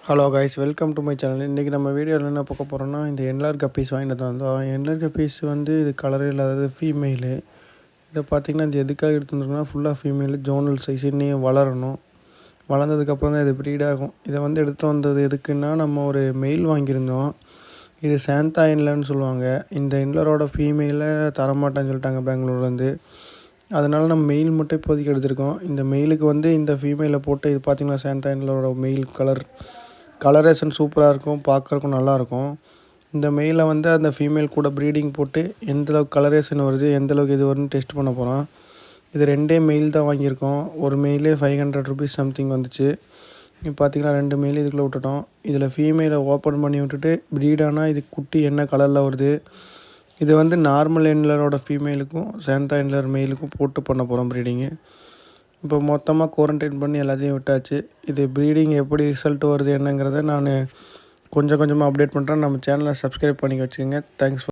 Hello guys, welcome to my channel. இன்றைக்கி நம்ம வீடியோவில் என்ன பார்க்க போகிறோம்னா, இந்த என்லார் கப்பீஸ் வாங்கிட்டு வந்தோம். என்லார் கப்பீஸ் வந்து இது கலர் இல்லாதது, ஃபீமேலு. இதை பார்த்திங்கன்னா இது எதுக்காக எடுத்து வந்துருக்குன்னா, ஃபுல்லாக ஃபீமேலு, ஜோனல் சைஸ் இன்னும் வளரணும். வளர்ந்ததுக்கப்புறம் தான் இது ப்ரீட் ஆகும். இதை வந்து எடுத்துகிட்டு வந்தது எதுக்குன்னா, நம்ம ஒரு மெயில் வாங்கியிருந்தோம். இது சாந்தா என்லர்னு சொல்லுவாங்க. இந்த என்லரோட ஃபீமேலை தரமாட்டேன்னு சொல்லிட்டாங்க பெங்களூர்லேருந்து. அதனால் நம்ம மெயில் மட்டும் இப்போதைக்கு எடுத்திருக்கோம். இந்த மெயிலுக்கு வந்து இந்த ஃபீமேலை போட்டு இது பார்த்திங்கன்னா சாந்தா என்லரோட மெயில் கலரேஷன் சூப்பராக இருக்கும், பார்க்குறக்கும் நல்லாயிருக்கும். இந்த மெயிலை வந்து அந்த ஃபீமேல் கூட ப்ரீடிங் போட்டு எந்தளவுக்கு கலரேஷன் வருது, எந்தளவுக்கு இது வருதுன்னு டெஸ்ட் பண்ண போகிறோம். இது 2 மெயில் தான் வாங்கியிருக்கோம். ஒரு மெயிலே 500 ருபீஸ் சம்திங் வந்துச்சு. இப்போ பார்த்திங்கன்னா 2 மெயில் இதுக்குள்ளே விட்டுட்டோம். இதில் ஃபீமேலை ஓப்பன் பண்ணி விட்டுட்டு ப்ரீடானால் இது குட்டி என்ன கலரில் வருது, இது வந்து நார்மல் என்லரோட ஃபீமேலுக்கும் சாந்தா என்லர் மெயிலுக்கும் போட்டு பண்ண போகிறோம் ப்ரீடிங்கு. இப்போ மொத்தமாக குவாரண்டைன் பண்ணி எல்லாத்தையும் விட்டாச்சு. இது ப்ரீடிங் எப்படி ரிசல்ட் வருது என்னங்கிறத நான் கொஞ்சம் கொஞ்சமாக அப்டேட் பண்ணுறேன். நம்ம சேனலை சப்ஸ்கிரைப் பண்ணி வச்சுக்கோங்க. தேங்க்ஸ்.